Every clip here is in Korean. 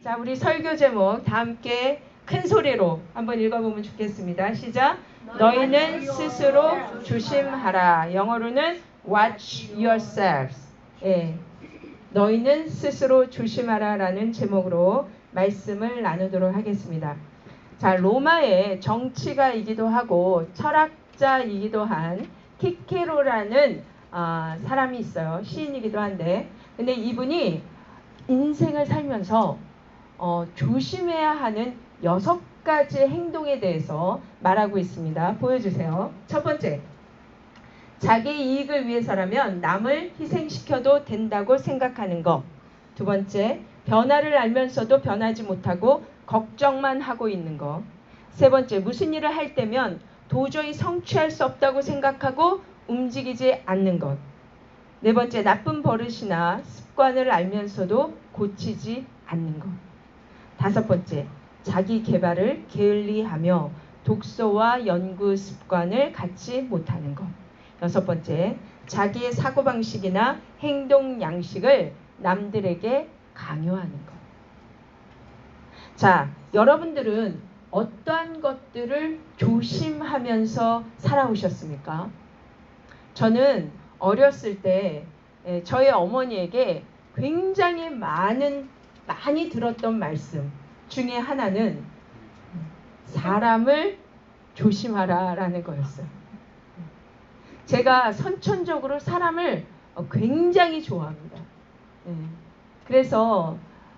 자, 우리 설교 제목 다 함께 큰 소리로 한번 읽어보면 좋겠습니다. 시작. 너희는 스스로 조심하라. 영어로는 watch yourselves. 예, 너희는 스스로 조심하라 라는 제목으로 말씀을 나누도록 하겠습니다. 자, 로마의 정치가이기도 하고 철학자이기도 한 키케로라는 사람이 있어요. 시인이기도 한데, 근데 이분이 인생을 살면서 조심해야 하는 6가지 행동에 대해서 말하고 있습니다. 보여주세요. 첫 번째, 자기 이익을 위해서라면 남을 희생시켜도 된다고 생각하는 것. 두 번째, 변화를 알면서도 변하지 못하고 걱정만 하고 있는 것. 세 번째, 무슨 일을 할 때면 도저히 성취할 수 없다고 생각하고 움직이지 않는 것. 네 번째, 나쁜 버릇이나 습관을 알면서도 고치지 않는 것. 다섯 번째, 자기 개발을 게을리하며 독서와 연구 습관을 갖지 못하는 것. 여섯 번째, 자기의 사고방식이나 행동 양식을 남들에게 강요하는 것. 자, 여러분들은 어떠한 것들을 조심하면서 살아오셨습니까? 저는 어렸을 때 저희 어머니에게 굉장히 많이 들었던 말씀 중에 하나는 사람을 조심하라 라는 거였어요. 제가 선천적으로 사람을 굉장히 좋아합니다. 그래서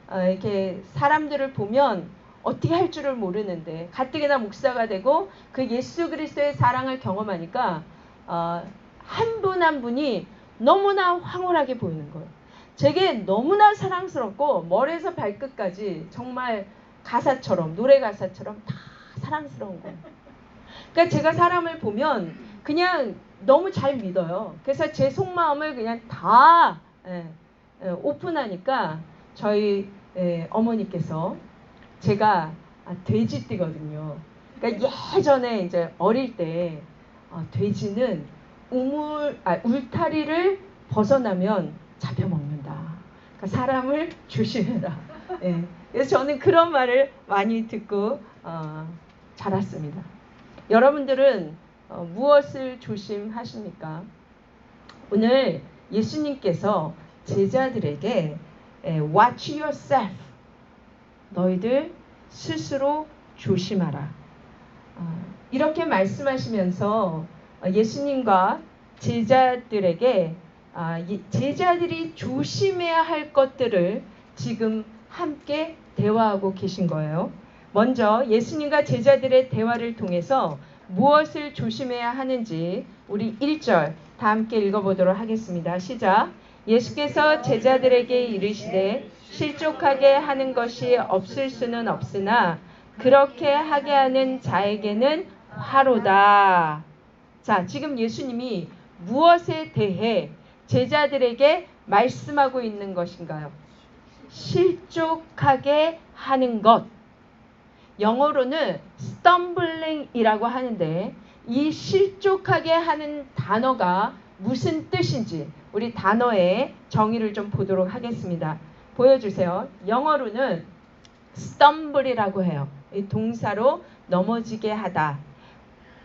이렇게 사람들을 보면 어떻게 할 줄을 모르는데 가뜩이나 목사가 되고 그 예수 그리스도의 사랑을 경험하니까 한 분 한 분이 너무나 황홀하게 보이는 거예요. 제게 너무나 사랑스럽고 머리에서 발끝까지 정말 가사처럼, 노래 가사처럼 다 사랑스러운 거예요. 그러니까 제가 사람을 보면 그냥 너무 잘 믿어요. 그래서 제 속마음을 그냥 다 오픈하니까 저희 어머니께서 제가 돼지띠거든요. 그러니까 예전에 이제 어릴 때 돼지는 울타리를 벗어나면 잡혀먹는다. 그러니까 사람을 조심해라. 그래서 저는 그런 말을 많이 듣고 자랐습니다. 여러분들은 무엇을 조심하십니까? 오늘 예수님께서 제자들에게 watch yourself, 너희들 스스로 조심하라. 이렇게 말씀하시면서 예수님과 제자들에게 제자들이 조심해야 할 것들을 지금 함께 대화하고 계신 거예요. 먼저 예수님과 제자들의 대화를 통해서 무엇을 조심해야 하는지 우리 1절 다 함께 읽어보도록 하겠습니다. 시작. 예수께서 제자들에게 이르시되 실족하게 하는 것이 없을 수는 없으나 그렇게 하게 하는 자에게는 화로다. 자, 지금 예수님이 무엇에 대해 제자들에게 말씀하고 있는 것인가요? 실족하게 하는 것. 영어로는 stumbling-이라고 하는데 이 실족하게 하는 단어가 무슨 뜻인지 우리 단어의 정의를 좀 보도록 하겠습니다. 보여주세요. 영어로는 stumble이라고 해요. 이 동사로 넘어지게 하다.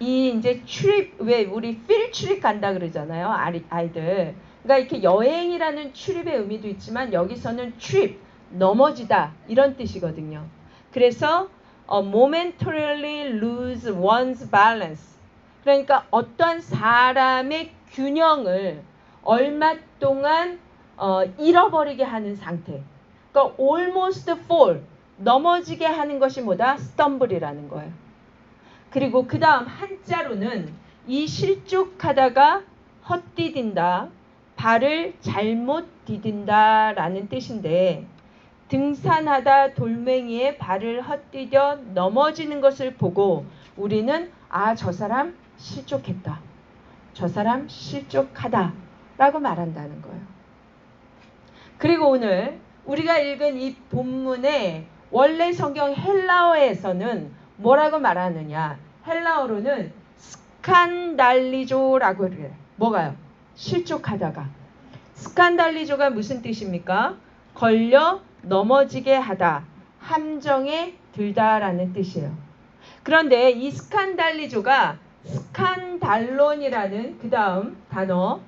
이 이제 출입, 왜 우리 필 출입 간다 그러잖아요. 아이들. 그러니까 이렇게 여행이라는 출입의 의미도 있지만 여기서는 trip, 넘어지다 이런 뜻이거든요. 그래서 momentarily lose one's balance. 그러니까 어떤 사람의 균형을 얼마 동안 잃어버리게 하는 상태. 그러니까 almost fall, 넘어지게 하는 것이 뭐다? stumble이라는 거예요. 그리고 그 다음 한자로는 이 실족하다가 헛디딘다, 발을 잘못 디딘다 라는 뜻인데 등산하다 돌멩이에 발을 헛디뎌 넘어지는 것을 보고 우리는 저 사람 실족했다, 저 사람 실족하다 라고 말한다는 거예요. 그리고 오늘 우리가 읽은 이 본문의 원래 성경 헬라어에서는 뭐라고 말하느냐? 헬라어로는 스칸달리조라고 그래요. 뭐가요? 실족하다가. 스칸달리조가 무슨 뜻입니까? 걸려 넘어지게 하다, 함정에 들다라는 뜻이에요. 그런데 이 스칸달리조가 스칸달론이라는 그 다음 단어에서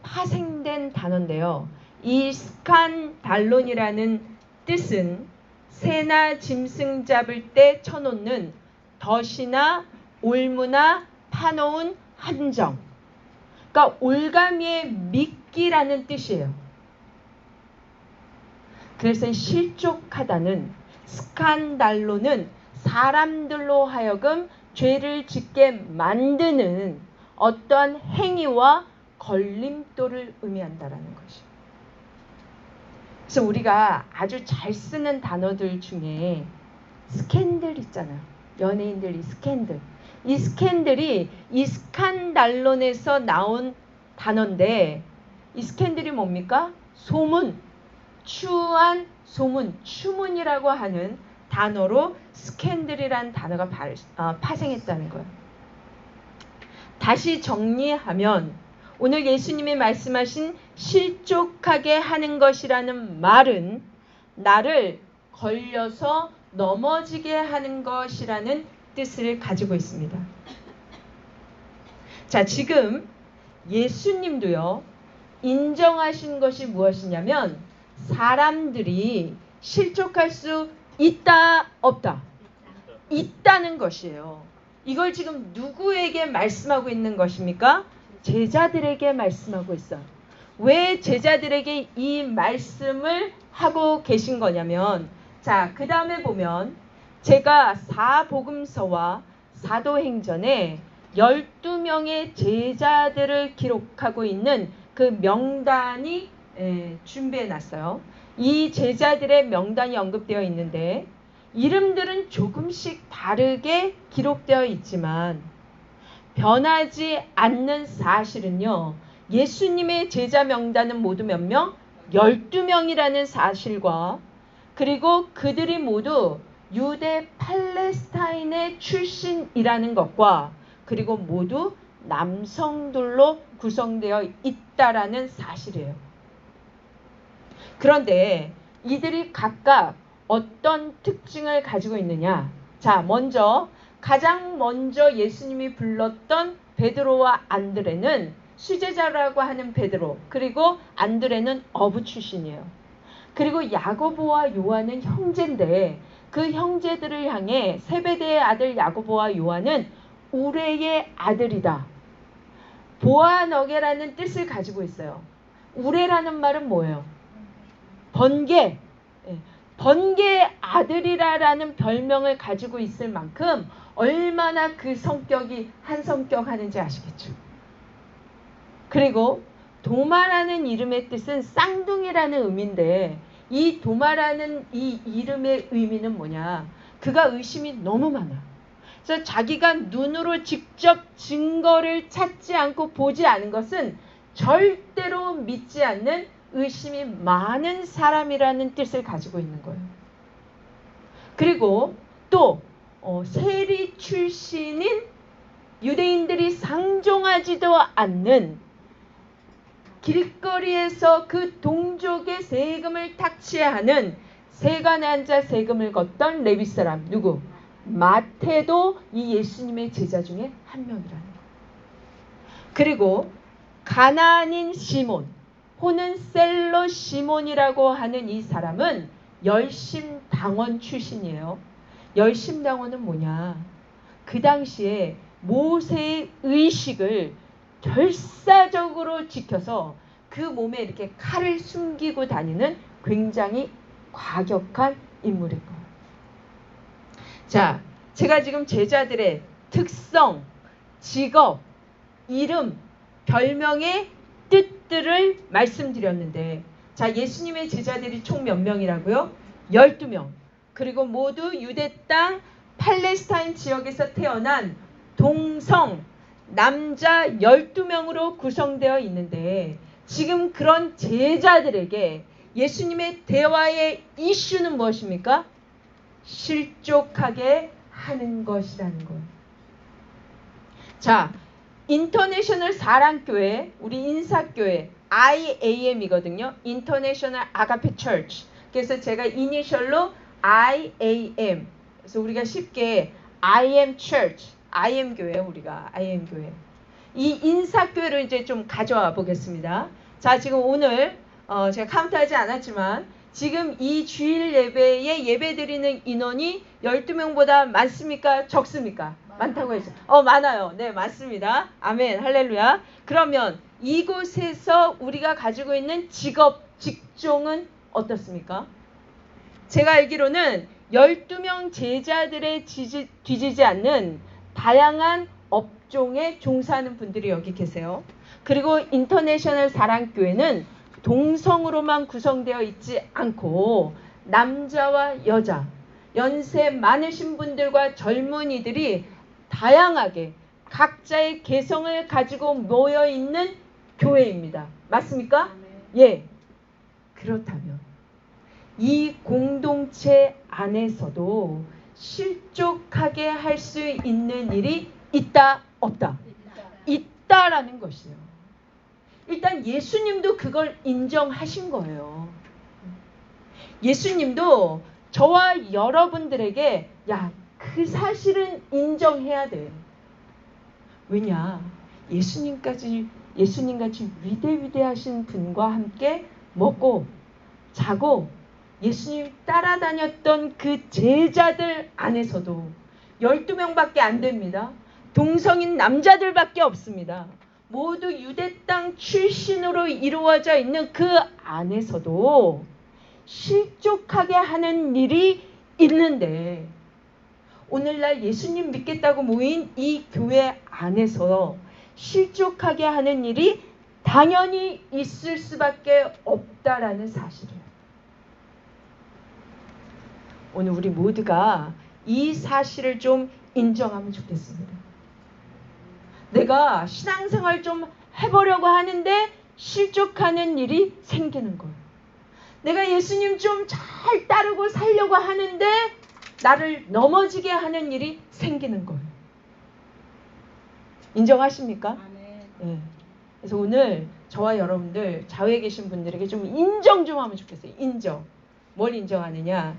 파생된 단어인데요. 이 스칸달론이라는 뜻은 새나 짐승 잡을 때 쳐놓는 덫이나 올무나 파놓은 함정. 그러니까 올가미의 미끼라는 뜻이에요. 그래서 실족하다는 스칸달로는 사람들로 하여금 죄를 짓게 만드는 어떤 행위와 걸림돌을 의미한다라는 것이에요. 그래서 우리가 아주 잘 쓰는 단어들 중에 스캔들 있잖아요. 연예인들 이 스캔들. 이 스캔들이 이 스칸달론에서 나온 단어인데 이 스캔들이 뭡니까? 소문, 추한 소문, 추문이라고 하는 단어로 스캔들이라는 단어가 파생했다는 거예요. 다시 정리하면 오늘 예수님이 말씀하신 실족하게 하는 것이라는 말은 나를 걸려서 넘어지게 하는 것이라는 뜻을 가지고 있습니다. 자, 지금 예수님도요, 인정하신 것이 무엇이냐면 사람들이 실족할 수 있다, 없다? 있다는 것이에요. 이걸 지금 누구에게 말씀하고 있는 것입니까? 제자들에게 말씀하고 있어요. 왜 제자들에게 이 말씀을 하고 계신 거냐면, 자, 그 다음에 보면 제가 사복음서와 사도행전에 12명의 제자들을 기록하고 있는 그 명단이 준비해 놨어요. 이 제자들의 명단이 언급되어 있는데 이름들은 조금씩 다르게 기록되어 있지만 변하지 않는 사실은요. 예수님의 제자 명단은 모두 몇 명? 12명이라는 사실과 그리고 그들이 모두 유대 팔레스타인의 출신이라는 것과 그리고 모두 남성들로 구성되어 있다라는 사실이에요. 그런데 이들이 각각 어떤 특징을 가지고 있느냐? 자, 가장 먼저 예수님이 불렀던 베드로와 안드레는 수제자라고 하는 베드로, 그리고 안드레는 어부 출신이에요. 그리고 야고보와 요한은 형제인데 그 형제들을 향해 세베대의 아들 야고보와 요한은 우레의 아들이다. 보아너게라는 뜻을 가지고 있어요. 우레라는 말은 뭐예요? 번개. 번개의 아들이라는 별명을 가지고 있을 만큼 얼마나 그 성격이 한 성격 하는지 아시겠죠? 그리고 도마라는 이름의 뜻은 쌍둥이라는 의미인데 이 도마라는 이 이름의 의미는 뭐냐? 그가 의심이 너무 많아. 그래서 자기가 눈으로 직접 증거를 찾지 않고 보지 않은 것은 절대로 믿지 않는 의심이 많은 사람이라는 뜻을 가지고 있는 거예요. 그리고 또 세리 출신인 유대인들이 상종하지도 않는 길거리에서 그 동족의 세금을 탁취하는 세관에 앉아 세금을 걷던 레위 사람 누구? 마태도 이 예수님의 제자 중에 한 명이라는 거예요. 그리고 가나안인 시몬 호는 셀로 시몬이라고 하는 이 사람은 열심당원 출신이에요. 열심당원은 뭐냐? 그 당시에 모세의 의식을 결사적으로 지켜서 그 몸에 이렇게 칼을 숨기고 다니는 굉장히 과격한 인물인 거예요. 자, 제가 지금 제자들의 특성, 직업, 이름, 별명의 뜻들을 말씀드렸는데 자, 예수님의 제자들이 총 몇 명이라고요? 12명. 그리고 모두 유대 땅 팔레스타인 지역에서 태어난 동성 남자 12명으로 구성되어 있는데 지금 그런 제자들에게 예수님의 대화의 이슈는 무엇입니까? 실족하게 하는 것이라는 거예요. 자, 인터내셔널 사랑교회, 우리 인사교회 IAM이거든요. 인터내셔널 아가페 처치. 그래서 제가 이니셜로 IAM. 그래서 우리가 쉽게 I am church, I am 교회, 우리가 I am 교회. 이 인사교회를 이제 좀 가져와 보겠습니다. 자, 지금 오늘 제가 카운트하지 않았지만 지금 이 주일 예배에 예배드리는 인원이 12명보다 많습니까? 적습니까? 많다고 했죠. 많아요. 네, 맞습니다. 아멘, 할렐루야. 그러면 이곳에서 우리가 가지고 있는 직업, 직종은 어떻습니까? 제가 알기로는 12명 제자들의 뒤지지 않는 다양한 업종에 종사하는 분들이 여기 계세요. 그리고 인터내셔널 사랑교회는 동성으로만 구성되어 있지 않고 남자와 여자, 연세 많으신 분들과 젊은이들이 다양하게 각자의 개성을 가지고 모여있는 교회입니다. 맞습니까? 예. 그렇다면 이 공동체 안에서도 실족하게 할 수 있는 일이 있다, 없다? 있다라는 것이에요. 일단 예수님도 그걸 인정하신 거예요. 예수님도 저와 여러분들에게 그 사실은 인정해야 돼. 왜냐? 예수님같이 위대하신 분과 함께 먹고 자고 예수님 따라다녔던 그 제자들 안에서도 12명밖에 안 됩니다. 동성인 남자들밖에 없습니다. 모두 유대 땅 출신으로 이루어져 있는 그 안에서도 실족하게 하는 일이 있는데 오늘날 예수님 믿겠다고 모인 이 교회 안에서 실족하게 하는 일이 당연히 있을 수밖에 없다라는 사실이에요. 오늘 우리 모두가 이 사실을 좀 인정하면 좋겠습니다. 내가 신앙생활 좀 해보려고 하는데 실족하는 일이 생기는 거예요. 내가 예수님 좀 잘 따르고 살려고 하는데 나를 넘어지게 하는 일이 생기는 거예요. 인정하십니까? 네. 그래서 오늘 저와 여러분들 좌우에 계신 분들에게 좀 인정 좀 하면 좋겠어요. 인정. 뭘 인정하느냐?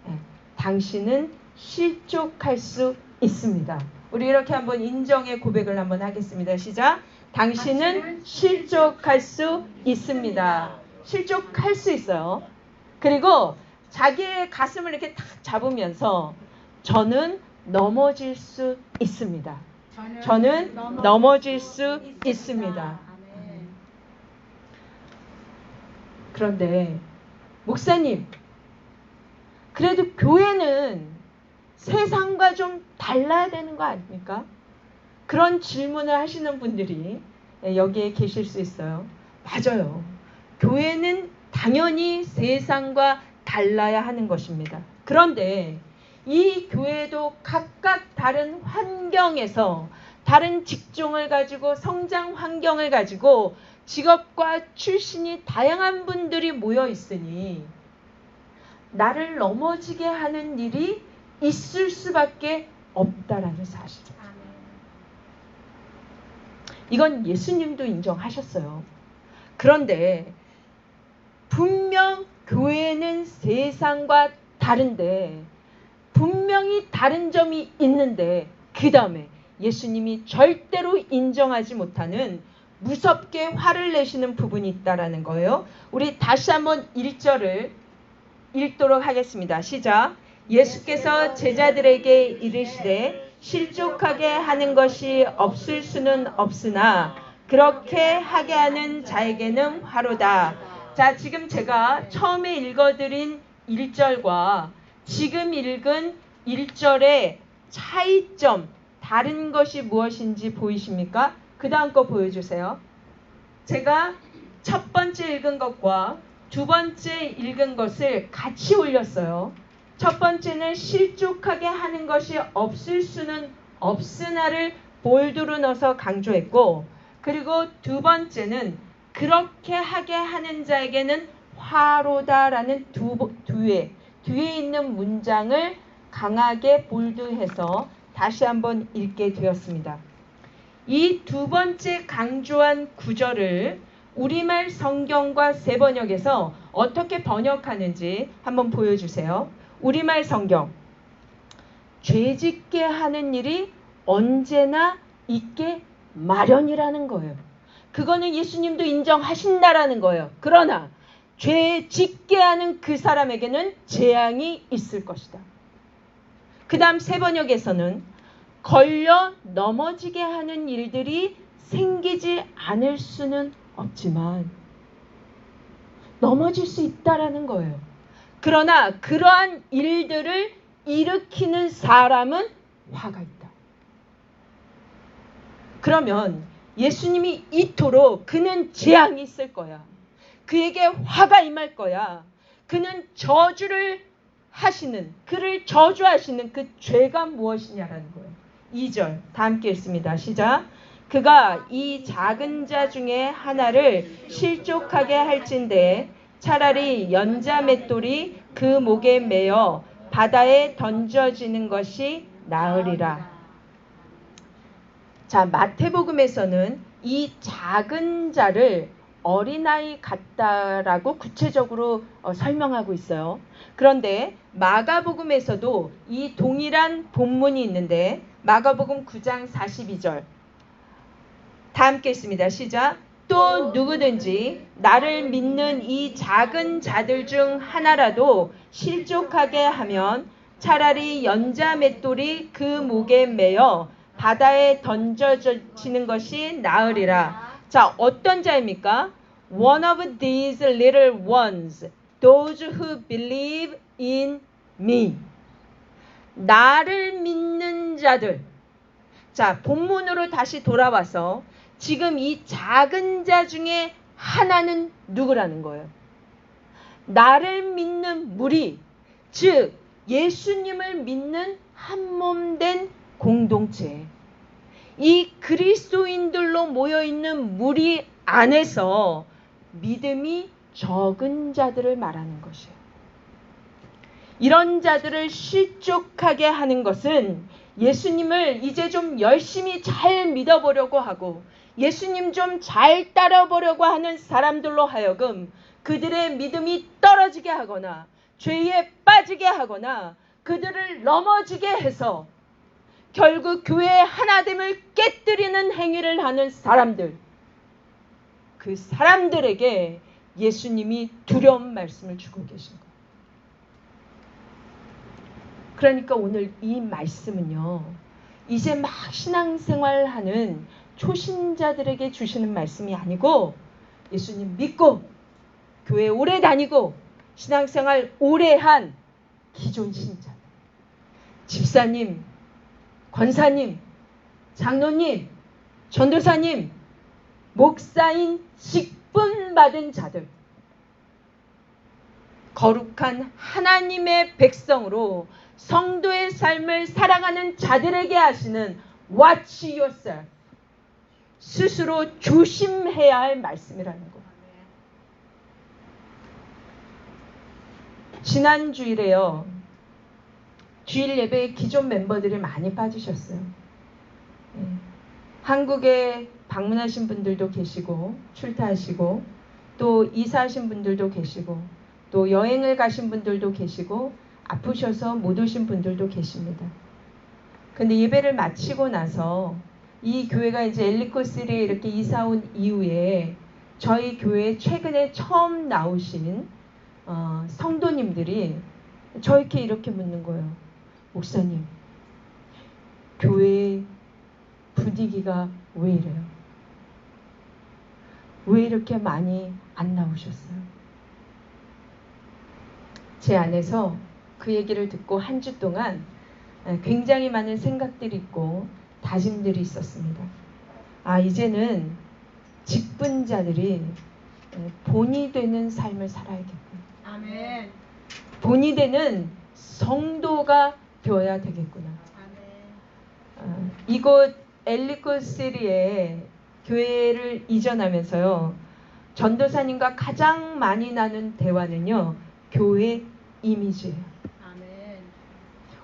네. 당신은 실족할 수 있습니다. 우리 이렇게 한번 인정의 고백을 한번 하겠습니다. 시작. 당신은 실족할 수 있습니다. 실족할 수 있어요. 그리고 자기의 가슴을 이렇게 탁 잡으면서 저는 넘어질 수 있습니다. 저는 넘어질 수 있습니다. 그런데 목사님, 그래도 교회는 세상과 좀 달라야 되는 거 아닙니까? 그런 질문을 하시는 분들이 여기에 계실 수 있어요. 맞아요. 교회는 당연히 세상과 달라야 하는 것입니다. 그런데 이 교회도 각각 다른 환경에서 다른 직종을 가지고 성장 환경을 가지고 직업과 출신이 다양한 분들이 모여 있으니 나를 넘어지게 하는 일이 있을 수밖에 없다라는 사실이에요. 이건 예수님도 인정하셨어요. 그런데 분명 교회는 세상과 다른데 분명히 다른 점이 있는데 그 다음에 예수님이 절대로 인정하지 못하는 무섭게 화를 내시는 부분이 있다라는 거예요. 우리 다시 한번 1절을 읽도록 하겠습니다. 시작. 예수께서 제자들에게 이르시되 실족하게 하는 것이 없을 수는 없으나 그렇게 하게 하는 자에게는 화로다. 자, 지금 제가 처음에 읽어드린 1절과 지금 읽은 1절의 차이점, 다른 것이 무엇인지 보이십니까? 그 다음 거 보여주세요. 제가 첫 번째 읽은 것과 두 번째 읽은 것을 같이 올렸어요. 첫 번째는 실족하게 하는 것이 없을 수는 없으나를 볼드로 넣어서 강조했고, 그리고 두 번째는 그렇게 하게 하는 자에게는 화로다라는 뒤에 있는 문장을 강하게 볼드해서 다시 한번 읽게 되었습니다. 이 두 번째 강조한 구절을 우리말 성경과 세번역에서 어떻게 번역하는지 한번 보여주세요. 우리말 성경. 죄짓게 하는 일이 언제나 있게 마련이라는 거예요. 그거는 예수님도 인정하신다라는 거예요. 그러나 죄 짓게 하는 그 사람에게는 재앙이 있을 것이다. 그 다음 새 번역에서는 걸려 넘어지게 하는 일들이 생기지 않을 수는 없지만 넘어질 수 있다라는 거예요. 그러나 그러한 일들을 일으키는 사람은 화가 있다. 그러면 예수님이 이토록 그는 재앙이 있을 거야. 그에게 화가 임할 거야. 그는 저주를 하시는, 그를 저주하시는 그 죄가 무엇이냐라는 거예요. 2절 다 함께 읽습니다. 시작. 그가 이 작은 자 중에 하나를 실족하게 할진대 차라리 연자 맷돌이 그 목에 매어 바다에 던져지는 것이 나으리라. 자, 마태복음에서는 이 작은 자를 어린아이 같다라고 구체적으로 설명하고 있어요. 그런데 마가복음에서도 이 동일한 본문이 있는데 마가복음 9장 42절 다 함께 읽습니다. 시작. 또 누구든지 나를 믿는 이 작은 자들 중 하나라도 실족하게 하면 차라리 연자 맷돌이 그 목에 매어 바다에 던져지는 것이 나으리라. 자, 어떤 자입니까? One of these little ones, those who believe in me. 나를 믿는 자들. 자, 본문으로 다시 돌아와서 지금 이 작은 자 중에 하나는 누구라는 거예요? 나를 믿는 무리, 즉 예수님을 믿는 한몸된 공동체. 이 그리스도인들로 모여있는 무리 안에서 믿음이 적은 자들을 말하는 것이에요. 이런 자들을 실족하게 하는 것은 예수님을 이제 좀 열심히 잘 믿어보려고 하고 예수님 좀 잘 따라보려고 하는 사람들로 하여금 그들의 믿음이 떨어지게 하거나 죄에 빠지게 하거나 그들을 넘어지게 해서 결국 교회의 하나됨을 깨뜨리는 행위를 하는 사람들, 그 사람들에게 예수님이 두려운 말씀을 주고 계신 거예요. 그러니까 오늘 이 말씀은요, 이제 막 신앙생활하는 초신자들에게 주시는 말씀이 아니고 예수님 믿고 교회 오래 다니고 신앙생활 오래 한 기존 신자들, 집사님, 권사님, 장로님, 전도사님, 목사인 직분 받은 자들, 거룩한 하나님의 백성으로 성도의 삶을 살아가는 자들에게 하시는 Watch yourself. 스스로 조심해야 할 말씀이라는 거. 지난 주일에요. 주일 예배에 기존 멤버들이 많이 빠지셨어요. 한국에 방문하신 분들도 계시고 출타하시고 또 이사하신 분들도 계시고 또 여행을 가신 분들도 계시고 아프셔서 못 오신 분들도 계십니다. 근데 예배를 마치고 나서 이 교회가 이제 엘리코스리에 이렇게 이사 온 이후에 저희 교회에 최근에 처음 나오신 성도님들이 저에게 이렇게 묻는 거예요. 목사님, 교회 분위기가 왜 이래요? 왜 이렇게 많이 안 나오셨어요? 제 안에서 그 얘기를 듣고 한 주 동안 굉장히 많은 생각들이 있고 다짐들이 있었습니다. 아, 이제는 직분자들이 본이 되는 삶을 살아야겠구나. 아멘. 본이 되는 성도가 되어야 되겠구나. 아멘. 이곳 엘리코시리에 교회를 이전하면서요, 전도사님과 가장 많이 나눈 대화는요, 교회 이미지예요. 아멘.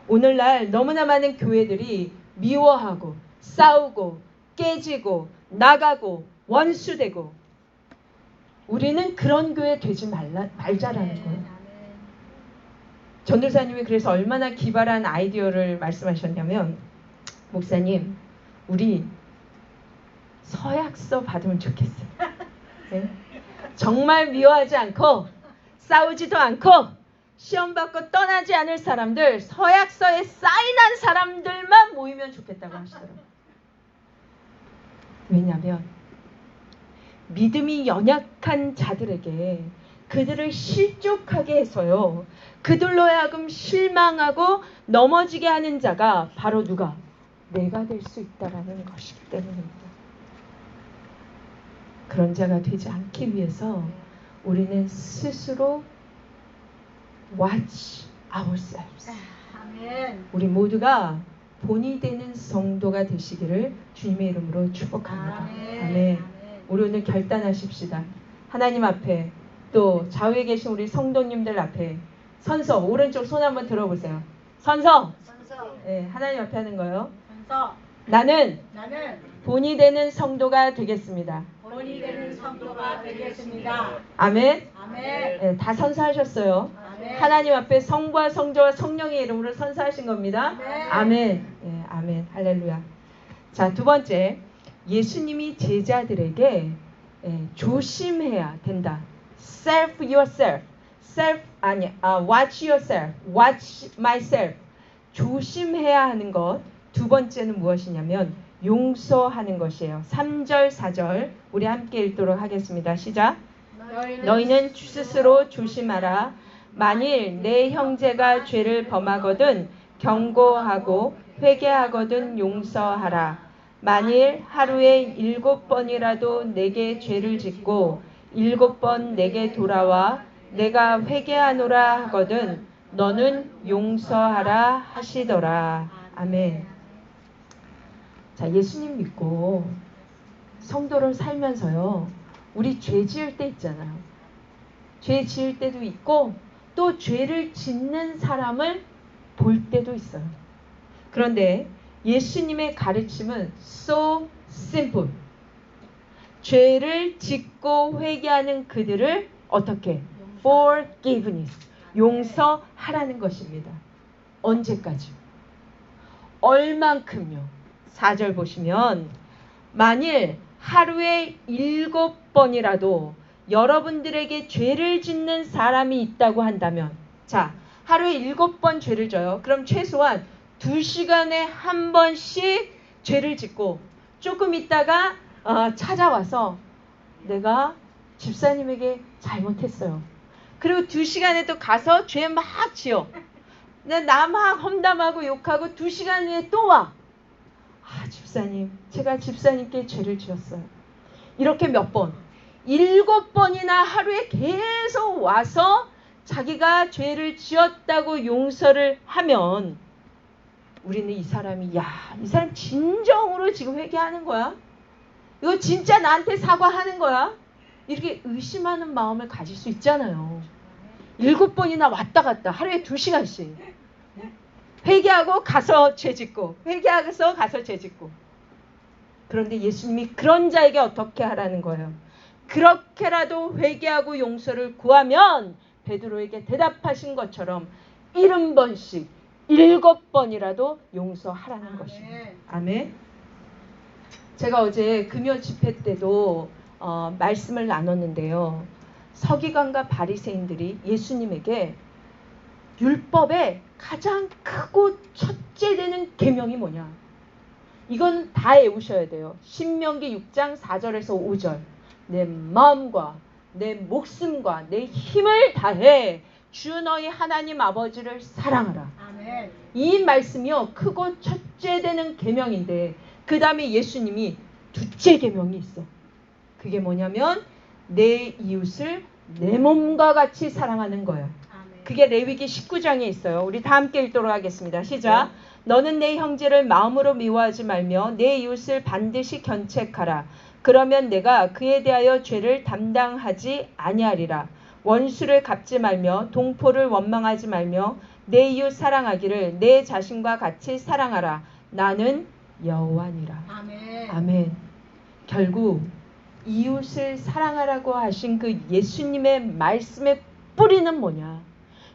오늘날 너무나 많은 교회들이 미워하고 싸우고 깨지고 나가고 원수되고 우리는 그런 교회 되지 말자라는 아멘. 거예요. 아멘. 전도사님이 그래서 얼마나 기발한 아이디어를 말씀하셨냐면, 목사님, 우리 서약서 받으면 좋겠어요. 네? 정말 미워하지 않고 싸우지도 않고 시험 받고 떠나지 않을 사람들, 서약서에 사인한 사람들만 모이면 좋겠다고 하시더라고요. 왜냐하면 믿음이 연약한 자들에게 그들을 실족하게 해서요, 그들로 하여금 실망하고 넘어지게 하는 자가 바로 누가? 내가 될 수 있다라는 것이기 때문입니다. 그런 자가 되지 않기 위해서 우리는 스스로 watch ourselves. 아멘. 우리 모두가 본이 되는 성도가 되시기를 주님의 이름으로 축복합니다. 아멘. 아멘. 우리 오늘 결단하십시다. 하나님 앞에, 또 좌우에 계신 우리 성도님들 앞에 선서, 오른쪽 손 한번 들어보세요. 선서. 네, 하나님 앞에 하는 거예요. 선서. 나는 나는 본이 되는 성도가 되겠습니다. 본이 되는 성도가 되겠습니다. 아멘. 아멘. 네, 다 선서하셨어요. 아멘. 하나님 앞에 성부와 성자와 성령의 이름으로 선서하신 겁니다. 아멘. 아멘. 네, 아멘. 할렐루야. 자, 두 번째, 예수님이 제자들에게 조심해야 된다. Self yourself. Watch yourself. Watch myself. 조심해야 하는 것. 두 번째는 무엇이냐면 용서하는 것이에요. 3절, 4절 우리 함께 읽도록 하겠습니다. 시작. 너희는 스스로 조심하라. 만일 내 형제가 죄를 범하거든 경고하고 회개하거든 용서하라. 만일 하루에 7번이라도 내게 죄를 짓고 7번 내게 돌아와 내가 회개하노라 하거든 너는 용서하라 하시더라. 아멘. 자, 예수님 믿고 성도를 살면서요, 우리 죄 지을 때 있잖아요. 죄 지을 때도 있고 또 죄를 짓는 사람을 볼 때도 있어요. 그런데 예수님의 가르침은 so simple. 죄를 짓고 회개하는 그들을 어떻게? forgiveness. 용서하라는 것입니다. 언제까지요? 얼만큼요? 4절 보시면 만일 하루에 7번이라도 여러분들에게 죄를 짓는 사람이 있다고 한다면, 자, 하루에 7번 죄를 져요. 그럼 최소한 2시간에 한 번씩 죄를 짓고 조금 있다가 찾아와서 내가 집사님에게 잘못했어요. 그리고 2시간에 또 가서 죄 막 지어. 나 막 험담하고 욕하고 2시간 후에 또 와. 집사님, 제가 집사님께 죄를 지었어요. 이렇게 몇 번? 7번이나 하루에 계속 와서 자기가 죄를 지었다고 용서를 하면 우리는 이 사람이, 이 사람 진정으로 지금 회개하는 거야? 이거 진짜 나한테 사과하는 거야? 이렇게 의심하는 마음을 가질 수 있잖아요. 7번이나 왔다 갔다 하루에 2시간씩. 회개하고 가서 죄 짓고 회개하고서 가서 죄 짓고. 그런데 예수님이 그런 자에게 어떻게 하라는 거예요? 그렇게라도 회개하고 용서를 구하면 베드로에게 대답하신 것처럼 70번씩 7번이라도 용서하라는 것입니다. 아멘. 제가 어제 금요 집회 때도 말씀을 나눴는데요. 서기관과 바리새인들이 예수님에게 율법의 가장 크고 첫째 되는 계명이 뭐냐? 이건 다 외우셔야 돼요. 신명기 6장 4절에서 5절. 내 마음과 내 목숨과 내 힘을 다해 주 너희 하나님 아버지를 사랑하라. 아멘. 이 말씀이요, 크고 첫째 되는 계명인데 그 다음에 예수님이 둘째 계명이 있어. 그게 뭐냐면 내 이웃을 내 몸과 같이 사랑하는 거예요. 그게 레위기 19장에 있어요. 우리 다 함께 읽도록 하겠습니다. 시작. 너는 내 형제를 마음으로 미워하지 말며 내 이웃을 반드시 견책하라. 그러면 내가 그에 대하여 죄를 담당하지 아니하리라. 원수를 갚지 말며 동포를 원망하지 말며 내 이웃 사랑하기를 내 자신과 같이 사랑하라. 나는 여호와니라. 아멘. 아멘. 결국 이웃을 사랑하라고 하신 그 예수님의 말씀의 뿌리는 뭐냐?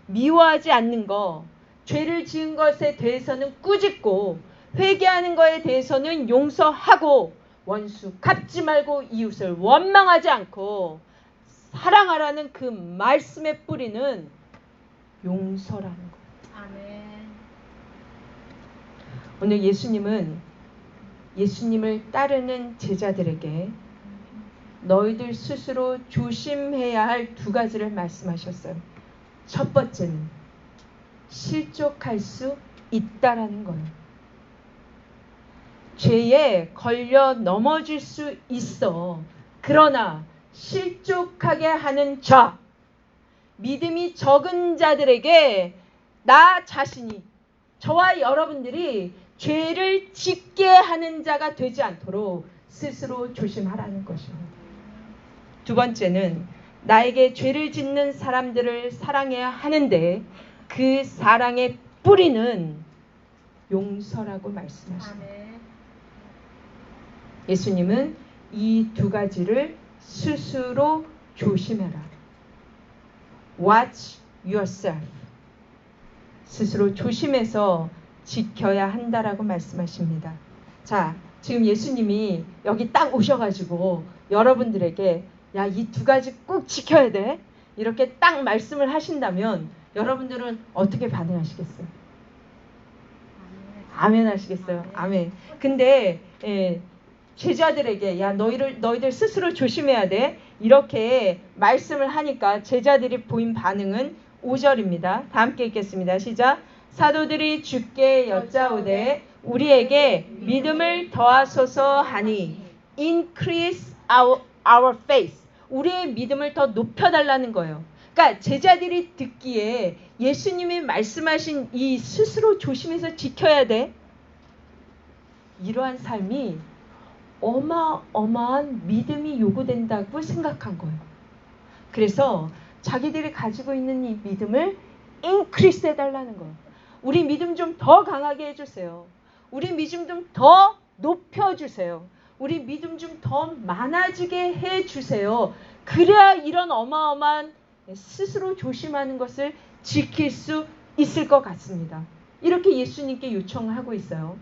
미워하지 않는 거, 죄를 지은 것에 대해서는 꾸짖고 회개하는 것에 대해서는 용서하고 원수 갚지 말고 이웃을 원망하지 않고 사랑하라는 그 말씀의 뿌리는 용서라는 거예요. 아멘. 오늘 예수님은 예수님을 따르는 제자들에게 너희들 스스로 조심해야 할 두 가지를 말씀하셨어요. 첫 번째는 실족할 수 있다라는 거예요. 죄에 걸려 넘어질 수 있어. 그러나 실족하게 하는 자, 믿음이 적은 자들에게 나 자신이, 저와 여러분들이 죄를 짓게 하는 자가 되지 않도록 스스로 조심하라는 것입니다. 두 번째는 나에게 죄를 짓는 사람들을 사랑해야 하는데 그 사랑의 뿌리는 용서라고 말씀하십니다. 아멘. 예수님은 이 두 가지를 스스로 조심해라. Watch yourself. 스스로 조심해서 지켜야 한다라고 말씀하십니다. 자, 지금 예수님이 여기 딱 오셔가지고 여러분들에게 야, 이 두 가지 꼭 지켜야 돼. 이렇게 딱 말씀을 하신다면 여러분들은 어떻게 반응하시겠어요? 아멘 하시겠어요? 아멘. 근데 제자들에게 야, 너희들 스스로 조심해야 돼. 이렇게 말씀을 하니까 제자들이 보인 반응은 5절입니다. 다 함께 읽겠습니다. 시작. 사도들이 주께 여짜오되 우리에게 믿음을 더하소서 하니 increase our faith. 우리의 믿음을 더 높여달라는 거예요. 그러니까 제자들이 듣기에 예수님이 말씀하신 이 스스로 조심해서 지켜야 돼. 이러한 삶이 어마어마한 믿음이 요구된다고 생각한 거예요. 그래서 자기들이 가지고 있는 이 믿음을 increase 해달라는 거예요. 우리 믿음 좀 더 강하게 해주세요. 우리 믿음 좀 더 높여주세요. 우리 믿음 좀 더 많아지게 해주세요. 그래야 이런 어마어마한 스스로 조심하는 것을 지킬 수 있을 것 같습니다. 이렇게 예수님께 요청하고 있어요.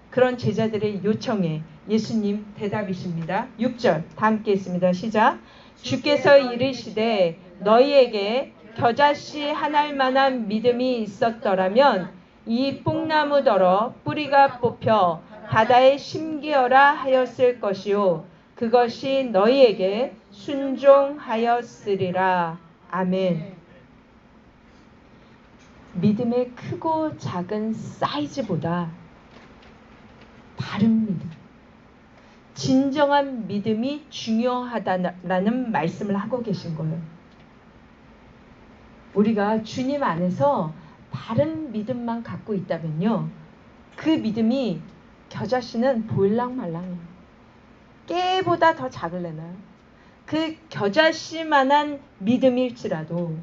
그런 제자들의 요청에 예수님 대답이십니다. 6절 다 함께 있습니다. 시작. 주께서 이르시되 너희에게 겨자씨 하나일 만한 믿음이 있었더라면 이 뽕나무더러 뿌리가 뽑혀 바다에 심기어라 하였을 것이요 그것이 너희에게 순종하였으리라. 아멘. 믿음의 크고 작은 사이즈보다 바른 믿음, 진정한 믿음이 중요하다라는 말씀을 하고 계신 거예요. 우리가 주님 안에서 바른 믿음만 갖고 있다면요, 그 믿음이 겨자씨는 보일랑말랑해요. 깨보다 더 작을래나요? 그 겨자씨만한 믿음일지라도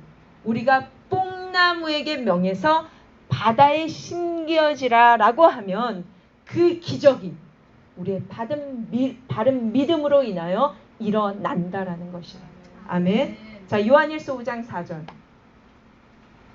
우리가 뽕나무에게 명해서 바다에 심겨지라 라고 하면 그 기적이 우리의 바른 믿음으로 인하여 일어난다라는 것이에요. 아멘. 자, 요한일서 5장 4절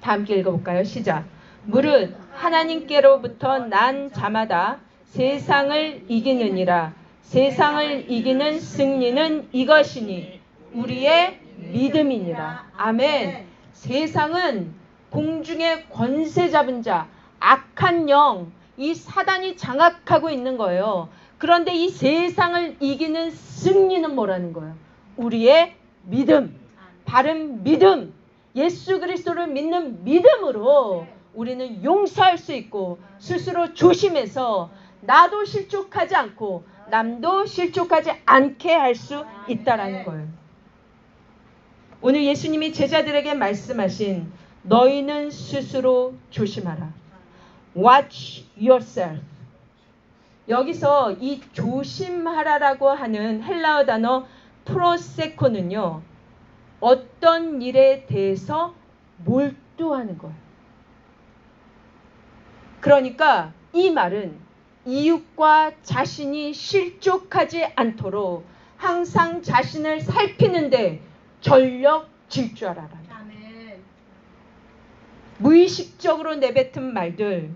다 함께 읽어볼까요? 시작. 무릇 하나님께로부터 난 자마다 세상을 이기느니라. 세상을 이기는 승리는 이것이니 우리의 믿음이니라. 아멘. 세상은 공중의 권세 잡은 자, 악한 영, 이 사단이 장악하고 있는 거예요. 그런데 이 세상을 이기는 승리는 뭐라는 거예요? 우리의 믿음, 바른 믿음, 예수 그리스도를 믿는 믿음으로 우리는 용서할 수 있고 스스로 조심해서 나도 실족하지 않고 남도 실족하지 않게 할 수 있다라는 거예요. 오늘 예수님이 제자들에게 말씀하신 너희는 스스로 조심하라. Watch yourself. 여기서 이 조심하라라고 하는 헬라어 단어 프로세코는요, 어떤 일에 대해서 몰두하는 거예요. 그러니까 이 말은 이웃과 자신이 실족하지 않도록 항상 자신을 살피는데 전력 질주하라. 아멘. 무의식적으로 내뱉은 말들,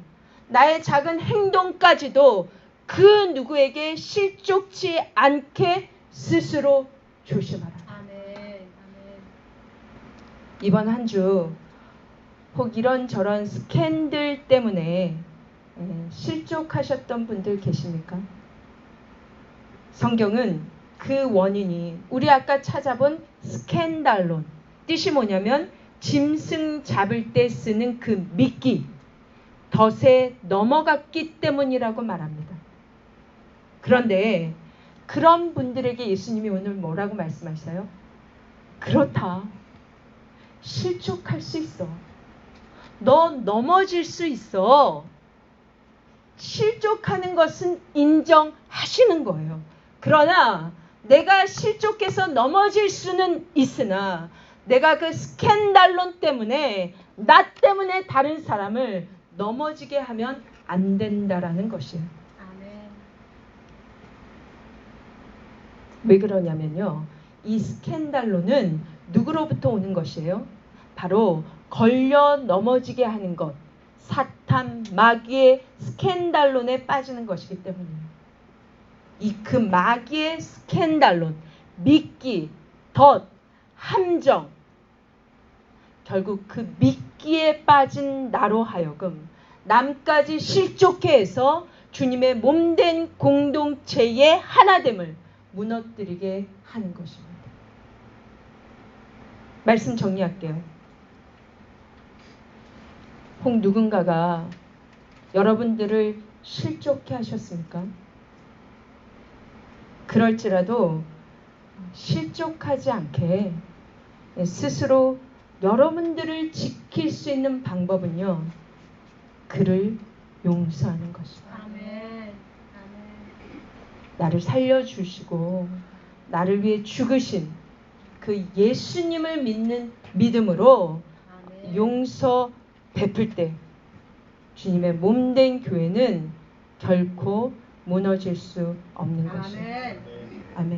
나의 작은 행동까지도 그 누구에게 실족치 않게 스스로 조심하라. 아멘. 아멘. 이번 한 주 혹 이런저런 스캔들 때문에 실족하셨던 분들 계십니까? 성경은 그 원인이 우리 아까 찾아본 스캔달론, 뜻이 뭐냐면 짐승 잡을 때 쓰는 그 미끼, 덫에 넘어갔기 때문이라고 말합니다. 그런데 그런 분들에게 예수님이 오늘 뭐라고 말씀하세요? 그렇다. 실족할 수 있어. 너 넘어질 수 있어. 실족하는 것은 인정하시는 거예요. 그러나 내가 실족해서 넘어질 수는 있으나 내가 그 스캔달론 때문에 나 때문에 다른 사람을 넘어지게 하면 안 된다라는 것이에요. 아멘. 왜 그러냐면요. 이 스캔달론은 누구로부터 오는 것이에요? 바로 걸려 넘어지게 하는 것. 사탄, 마귀의 스캔달론에 빠지는 것이기 때문이에요. 이 그 마귀의 스캔달론, 미끼, 덫, 함정. 결국 그 미끼에 빠진 나로 하여금 남까지 실족해 해서 주님의 몸된 공동체의 하나됨을 무너뜨리게 하는 것입니다. 말씀 정리할게요. 혹 누군가가 여러분들을 실족해 하셨습니까? 그럴지라도 실족하지 않게 스스로 여러분들을 지킬 수 있는 방법은요. 그를 용서하는 것입니다. 아멘. 아멘. 나를 살려주시고 나를 위해 죽으신 그 예수님을 믿는 믿음으로 아멘. 용서 베풀 때 주님의 몸된 교회는 결코 무너질 수 없는 것입니다. 아멘. 아멘.